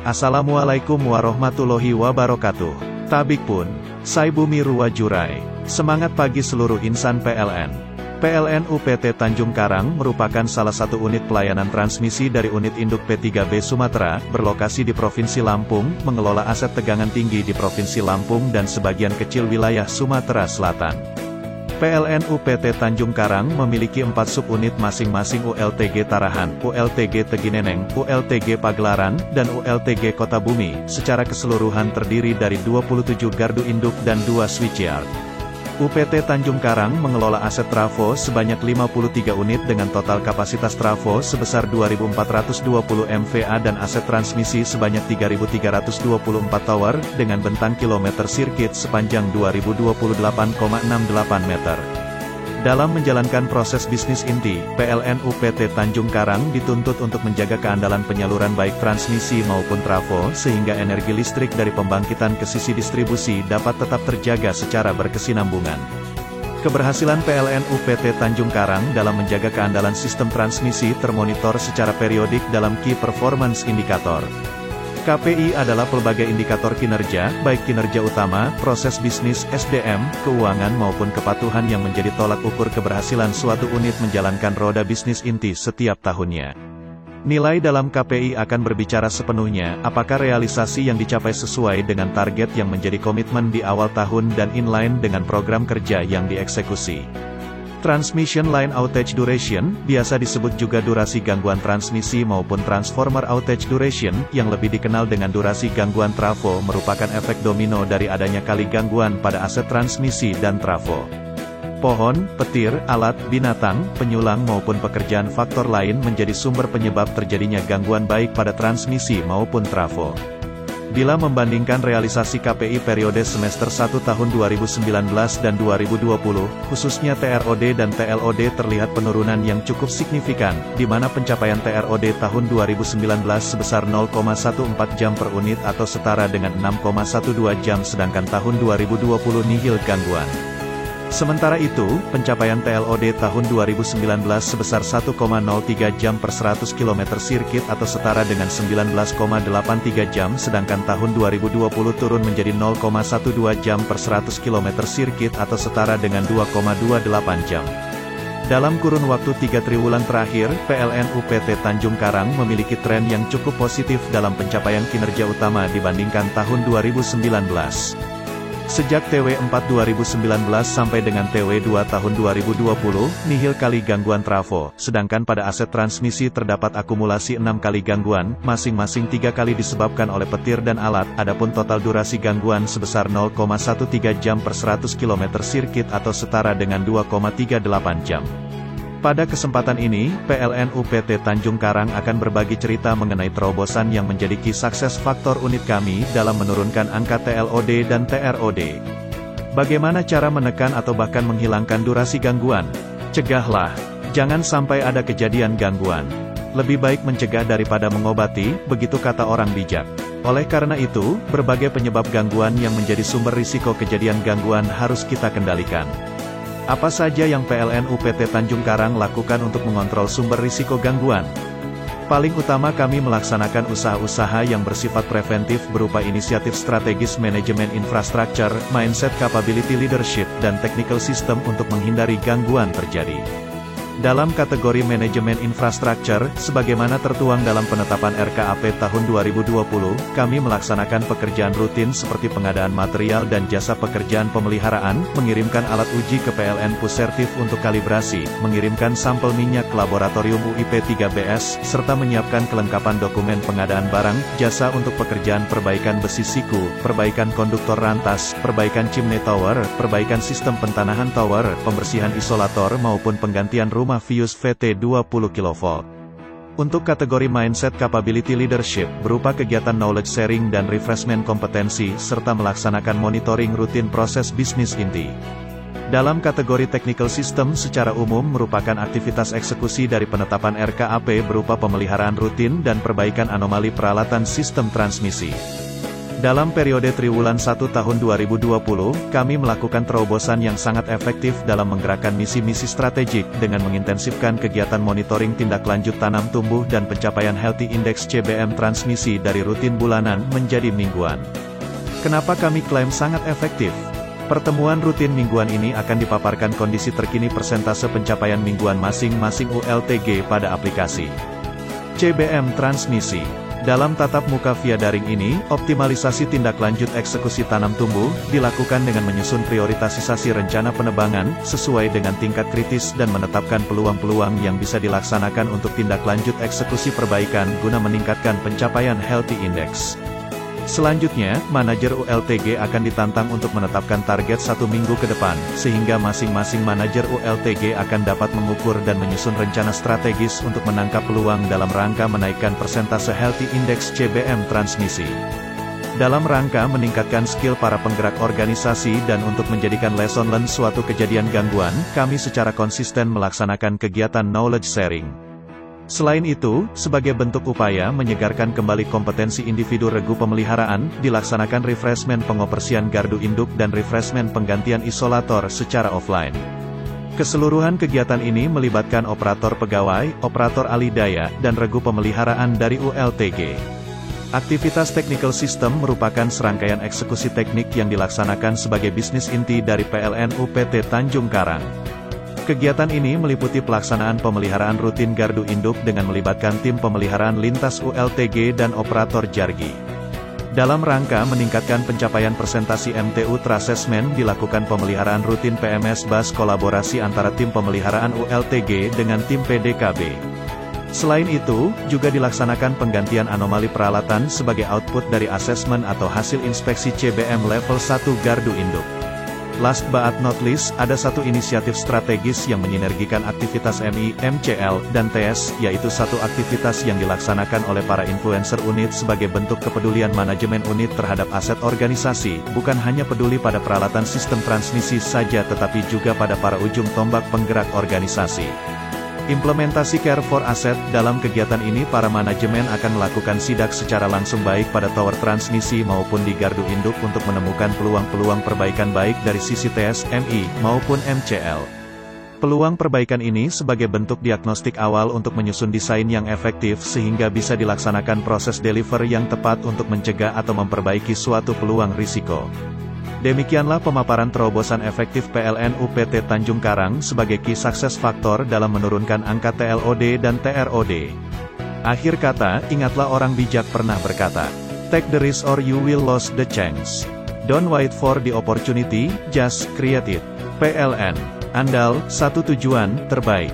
Assalamualaikum warahmatullahi wabarakatuh. Tabik pun, Sai Bumi Ruwa Jurai. Semangat pagi seluruh insan PLN. PLN UPT Tanjung Karang merupakan salah satu unit pelayanan transmisi dari unit induk P3B Sumatera, berlokasi di Provinsi Lampung, mengelola aset tegangan tinggi di Provinsi Lampung dan sebagian kecil wilayah Sumatera Selatan. PLN UPT Tanjung Karang memiliki 4 subunit masing-masing ULTG Tarahan, ULTG Tegineneng, ULTG Pagelaran, dan ULTG Kota Bumi, secara keseluruhan terdiri dari 27 gardu induk dan 2 switchyard. UPT Tanjung Karang mengelola aset trafo sebanyak 53 unit dengan total kapasitas trafo sebesar 2.420 MVA dan aset transmisi sebanyak 3.324 tower, dengan bentang kilometer sirkuit sepanjang 2028,68 meter. Dalam menjalankan proses bisnis inti, PLN UPT Tanjung Karang dituntut untuk menjaga keandalan penyaluran baik transmisi maupun trafo sehingga energi listrik dari pembangkitan ke sisi distribusi dapat tetap terjaga secara berkesinambungan. Keberhasilan PLN UPT Tanjung Karang dalam menjaga keandalan sistem transmisi termonitor secara periodik dalam Key Performance Indicator. KPI adalah pelbagai indikator kinerja, baik kinerja utama, proses bisnis, SDM, keuangan maupun kepatuhan yang menjadi tolak ukur keberhasilan suatu unit menjalankan roda bisnis inti setiap tahunnya. Nilai dalam KPI akan berbicara sepenuhnya, apakah realisasi yang dicapai sesuai dengan target yang menjadi komitmen di awal tahun dan inline dengan program kerja yang dieksekusi. Transmission Line Outage Duration, biasa disebut juga durasi gangguan transmisi maupun Transformer Outage Duration, yang lebih dikenal dengan durasi gangguan trafo, merupakan efek domino dari adanya kali gangguan pada aset transmisi dan trafo. Pohon, petir, alat, binatang, penyulang maupun pekerjaan faktor lain menjadi sumber penyebab terjadinya gangguan baik pada transmisi maupun trafo. Bila membandingkan realisasi KPI periode semester 1 tahun 2019 dan 2020, khususnya TROD dan TLOD terlihat penurunan yang cukup signifikan, di mana pencapaian TROD tahun 2019 sebesar 0,14 jam per unit atau setara dengan 6,12 jam sedangkan tahun 2020 nihil gangguan. Sementara itu, pencapaian TLOD tahun 2019 sebesar 1,03 jam per 100 km sirkuit atau setara dengan 19,83 jam sedangkan tahun 2020 turun menjadi 0,12 jam per 100 km sirkuit atau setara dengan 2,28 jam. Dalam kurun waktu 3 triwulan terakhir, PLN UPT Tanjung Karang memiliki tren yang cukup positif dalam pencapaian kinerja utama dibandingkan tahun 2019. Sejak TW4 2019 sampai dengan TW2 tahun 2020, nihil kali gangguan trafo, sedangkan pada aset transmisi terdapat akumulasi 6 kali gangguan, masing-masing 3 kali disebabkan oleh petir dan alat, adapun total durasi gangguan sebesar 0,13 jam per 100 km sirkuit atau setara dengan 2,38 jam. Pada kesempatan ini, PLN UPT Tanjung Karang akan berbagi cerita mengenai terobosan yang menjadi key success faktor unit kami dalam menurunkan angka TLOD dan TROD. Bagaimana cara menekan atau bahkan menghilangkan durasi gangguan? Cegahlah. Jangan sampai ada kejadian gangguan. Lebih baik mencegah daripada mengobati, begitu kata orang bijak. Oleh karena itu, berbagai penyebab gangguan yang menjadi sumber risiko kejadian gangguan harus kita kendalikan. Apa saja yang PLN UPT Tanjung Karang lakukan untuk mengontrol sumber risiko gangguan? Paling utama kami melaksanakan usaha-usaha yang bersifat preventif berupa inisiatif strategis manajemen infrastruktur, mindset capability leadership, dan technical system untuk menghindari gangguan terjadi. Dalam kategori manajemen infrastruktur, sebagaimana tertuang dalam penetapan RKAP tahun 2020, kami melaksanakan pekerjaan rutin seperti pengadaan material dan jasa pekerjaan pemeliharaan, mengirimkan alat uji ke PLN Pusertif untuk kalibrasi, mengirimkan sampel minyak ke laboratorium UIP 3BS, serta menyiapkan kelengkapan dokumen pengadaan barang, jasa untuk pekerjaan perbaikan besi siku, perbaikan konduktor rantas, perbaikan chimney tower, perbaikan sistem pentanahan tower, pembersihan isolator maupun penggantian rumah fuse VT 20 kV. Untuk kategori Mindset Capability Leadership, berupa kegiatan knowledge sharing dan refreshment kompetensi, serta melaksanakan monitoring rutin proses bisnis inti. Dalam kategori Technical System secara umum merupakan aktivitas eksekusi dari penetapan RKAP berupa pemeliharaan rutin dan perbaikan anomali peralatan sistem transmisi. Dalam periode triwulan 1 tahun 2020, kami melakukan terobosan yang sangat efektif dalam menggerakkan misi-misi strategik dengan mengintensifkan kegiatan monitoring tindak lanjut tanam tumbuh dan pencapaian Healthy Index CBM transmisi dari rutin bulanan menjadi mingguan. Kenapa kami klaim sangat efektif? Pertemuan rutin mingguan ini akan dipaparkan kondisi terkini persentase pencapaian mingguan masing-masing ULTG pada aplikasi CBM transmisi. Dalam tatap muka via daring ini, optimalisasi tindak lanjut eksekusi tanam tumbuh, dilakukan dengan menyusun prioritasasi rencana penebangan, sesuai dengan tingkat kritis dan menetapkan peluang-peluang yang bisa dilaksanakan untuk tindak lanjut eksekusi perbaikan guna meningkatkan pencapaian Healthy Index. Selanjutnya, manajer ULTG akan ditantang untuk menetapkan target 1 minggu ke depan, sehingga masing-masing manajer ULTG akan dapat mengukur dan menyusun rencana strategis untuk menangkap peluang dalam rangka menaikkan persentase Healthy Index CBM transmisi. Dalam rangka meningkatkan skill para penggerak organisasi dan untuk menjadikan lesson learned suatu kejadian gangguan, kami secara konsisten melaksanakan kegiatan knowledge sharing. Selain itu, sebagai bentuk upaya menyegarkan kembali kompetensi individu regu pemeliharaan, dilaksanakan refreshment pengoperasian gardu induk dan refreshment penggantian isolator secara offline. Keseluruhan kegiatan ini melibatkan operator pegawai, operator alih daya, dan regu pemeliharaan dari ULTG. Aktivitas technical system merupakan serangkaian eksekusi teknik yang dilaksanakan sebagai bisnis inti dari PLN UPT Tanjung Karang. Kegiatan ini meliputi pelaksanaan pemeliharaan rutin gardu induk dengan melibatkan tim pemeliharaan lintas ULTG dan operator jargi. Dalam rangka meningkatkan pencapaian presentasi MTU Trasesmen, dilakukan pemeliharaan rutin PMS bus kolaborasi antara tim pemeliharaan ULTG dengan tim PDKB. Selain itu, juga dilaksanakan penggantian anomali peralatan sebagai output dari asesmen atau hasil inspeksi CBM level 1 gardu induk. Last but not least, ada satu inisiatif strategis yang menyinergikan aktivitas MI, MCL, dan TS, yaitu satu aktivitas yang dilaksanakan oleh para influencer unit sebagai bentuk kepedulian manajemen unit terhadap aset organisasi, bukan hanya peduli pada peralatan sistem transmisi saja tetapi juga pada para ujung tombak penggerak organisasi. Implementasi Care for Asset, dalam kegiatan ini para manajemen akan melakukan sidak secara langsung baik pada tower transmisi maupun di gardu induk untuk menemukan peluang-peluang perbaikan baik dari sisi TS, MI, maupun MCL. Peluang perbaikan ini sebagai bentuk diagnostik awal untuk menyusun desain yang efektif sehingga bisa dilaksanakan proses deliver yang tepat untuk mencegah atau memperbaiki suatu peluang risiko. Demikianlah pemaparan terobosan efektif PLN UPT Tanjung Karang sebagai key success factor dalam menurunkan angka TLOD dan TROD. Akhir kata, ingatlah orang bijak pernah berkata, "Take the risk or you will lose the chance. Don't wait for the opportunity, just create it." PLN, andal, satu tujuan, terbaik.